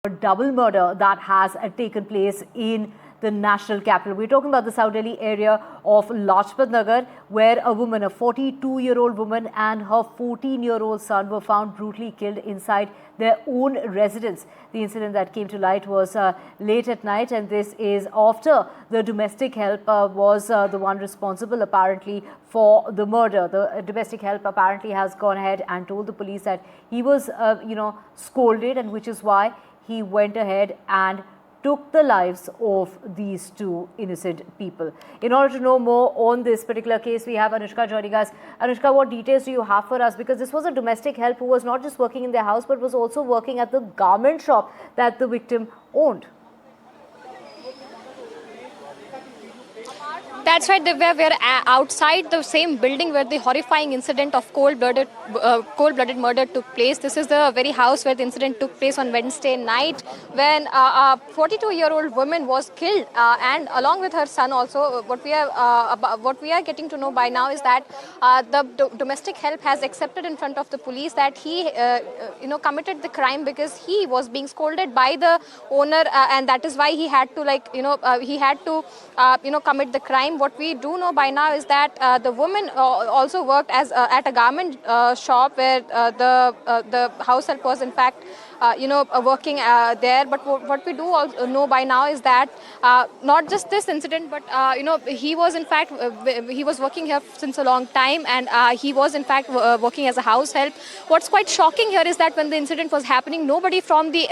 A double murder that has taken place in the national capital. We're talking about the South Delhi area of Lajpat Nagar, where a woman, a 42-year-old woman and her 14-year-old son were found brutally killed inside their own residence. The incident that came to light was late at night, and this is after the domestic help was the one responsible apparently for the murder. The domestic help apparently has gone ahead and told the police that he was, scolded, and which is why he went ahead and took the lives of these two innocent people. In order to know more on this particular case, we have Anushka joining us. Anushka, what details do you have for us? Because this was a domestic help who was not just working in their house, but was also working at the garment shop that the victim owned. That's right, Divya. We're outside the same building where the horrifying incident of cold-blooded murder took place. This is the very house where the incident took place on Wednesday night, when a 42-year-old woman was killed, and along with her son. Also, what we are getting to know by now is that the domestic help has accepted in front of the police that he, committed the crime because he was being scolded by the owner, and that is why he had to, commit the crime. What we do know by now is that the woman also worked as at a garment shop where the house help was in fact working there. But what we do also know by now is that not just this incident, but he was in fact he was working here since a long time, and he was in fact working as a house help. What's quite shocking here is that when the incident was happening, nobody from the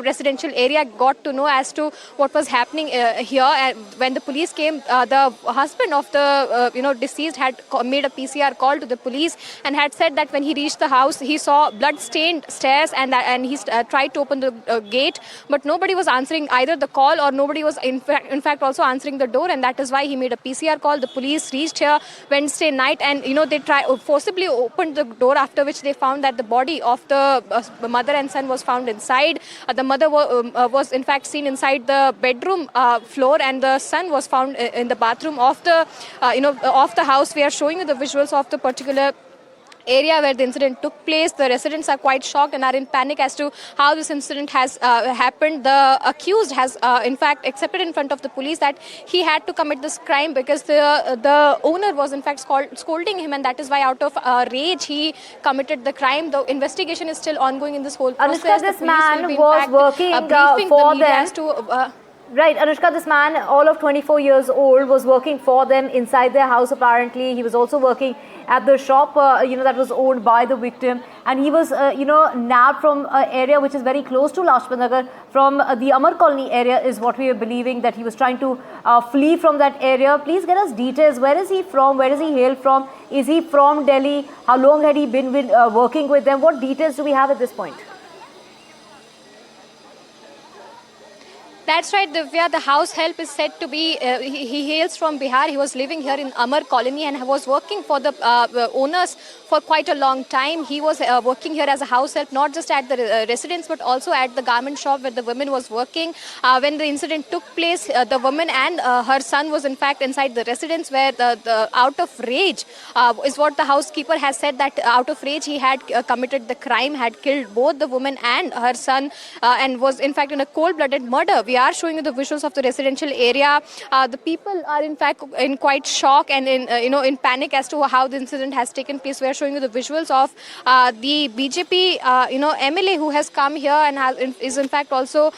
residential area got to know as to what was happening here. And when the police came, the husband of the deceased had made a PCR call to the police and had said that when he reached the house, he saw blood-stained stairs, and he tried to open the gate, but nobody was answering either the call, or nobody was in fact also answering the door, and that is why he made a PCR call. The police reached here Wednesday night, and they forcibly opened the door, after which they found that the body of the mother and son was found inside. The mother was in fact seen inside the bedroom floor, and the son was found in the bathroom of the of the house. We are showing you the visuals of the particular area where the incident took place. The residents are quite shocked and are in panic as to how this incident has happened. The accused has in fact accepted in front of the police that he had to commit this crime because the owner was in fact scolding him, and that is why out of rage he committed the crime. The investigation is still ongoing in this whole process. Anushka, this man was working for them. Right, Anushka, this man, all of 24 years old, was working for them inside their house apparently. He was also working at the shop, that was owned by the victim. And he was, nabbed from an area which is very close to Lajpat Nagar, from the Amar Colony area is what we are believing, that he was trying to flee from that area. Please get us details. Where is he from? Where does he hail from? Is he from Delhi? How long had he been working with them? What details do we have at this point? That's right, Divya. The house help is said to be, he hails from Bihar. He was living here in Amar Colony and was working for the owners for quite a long time. He was working here as a house help, not just at the residence, but also at the garment shop where the woman was working. When the incident took place, the woman and her son was in fact inside the residence, where the out of rage is what the housekeeper has said, that out of rage he had committed the crime, had killed both the woman and her son, and was in fact in a cold-blooded murder. We are showing you the visuals of the residential area. The people are in fact in quite shock and in panic as to how the incident has taken place. We are showing you the visuals of the BJP MLA who has come here and is in fact also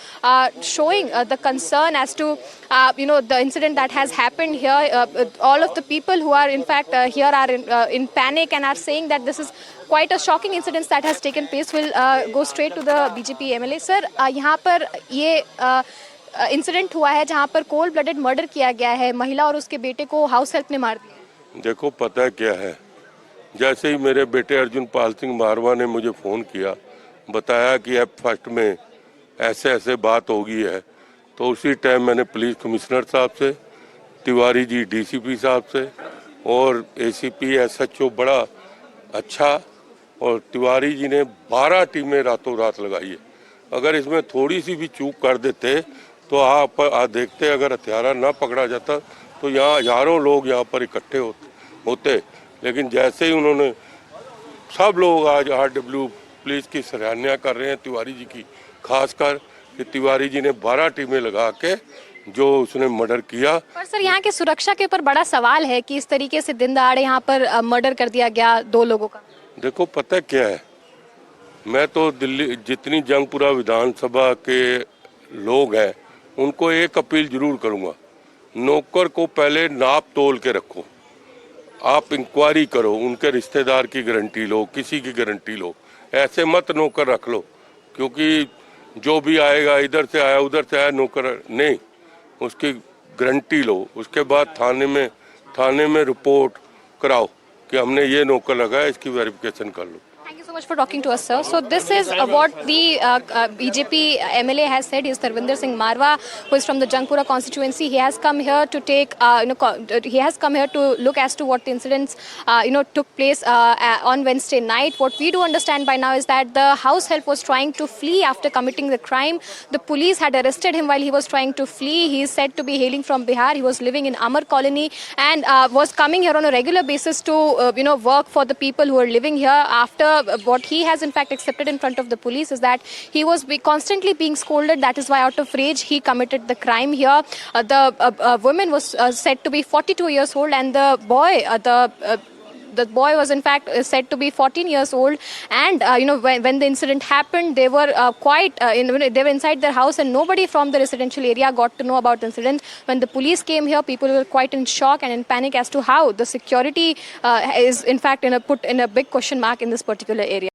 showing the concern as to the incident that has happened here. All of the people who are in fact here are in panic and are saying that this is quite a shocking incident that has taken place. We'll go straight to the BJP MLA. Sir, यहाँ पर ये incident हुआ है जहाँ पर cold blooded murder किया गया है, महिला और उसके बेटे को हाउस हेल्प ने मार दिया। देखो पता क्या है, जैसे ही मेरे बेटे अर्जुन पाल सिंह मारवा ने मुझे फ़ोन किया, बताया कि अब फर्स्ट में ऐसे ऐसे बात हो गई है, तो उसी टाइम मैंने पुलिस कमिश्नर साहब से, तिवारी जी डीसीपी साहब से और एसीपी एसएचओ बड़ा अच्छा, और तिवारी जी ने 12 टीमें रातों रात लगाई है। अगर इसमें थोड़ी सी भी चूक कर देते तो आप देखते, अगर हथियारा ना पकड़ा जाता तो यहाँ हजारों लोग यहाँ पर इकट्ठे होते। लेकिन जैसे ही उन्होंने, सब लोग आज आरडब्ल्यू पुलिस की सराहना कर रहे हैं तिवारी जी की, खासकर कि तिवारी जी ने 12 टीमें लगा के जो उसने मर्डर किया। पर सर यहाँ के सुरक्षा के ऊपर बड़ा सवाल है कि इस तरीके से दिन दहाड़े यहाँ पर मर्डर कर दिया गया 2 लोगों का। देखो पता क्या है, मैं तो दिल्ली जितनी जंगपुरा विधानसभा के लोग हैं उनको एक अपील जरूर करूंगा, नौकर को पहले नाप तोल के रखो, आप इंक्वायरी करो, उनके रिश्तेदार की गारंटी लो, किसी की गारंटी लो, ऐसे मत नौकर रख लो, क्योंकि जो भी आएगा इधर से आया उधर से आया नौकर नहीं, उसकी गारंटी लो, उसके बाद थाने में रिपोर्ट कराओ कि हमने ये नौकर लगाया, इसकी वेरिफिकेशन कर लो। Thank you so much for talking to us, sir. So this is what the BJP MLA has said. He is Tarvinder Singh Marwa, who is from the Jangpura constituency. He has come here to take, he has come here to look as to what the incidents, took place on Wednesday night. What we do understand by now is that the house help was trying to flee after committing the crime. The police had arrested him while he was trying to flee. He is said to be hailing from Bihar. He was living in Amar Colony and was coming here on a regular basis to, work for the people who are living here. After what he has in fact accepted in front of the police is that he was constantly being scolded. That is why out of rage he committed the crime here. The woman was said to be 42 years old and the boy, the boy was in fact said to be 14 years old, and when the incident happened, they were they were inside their house and nobody from the residential area got to know about the incident. When the police came here, people were quite in shock and in panic as to how the security is in fact put in a big question mark in this particular area.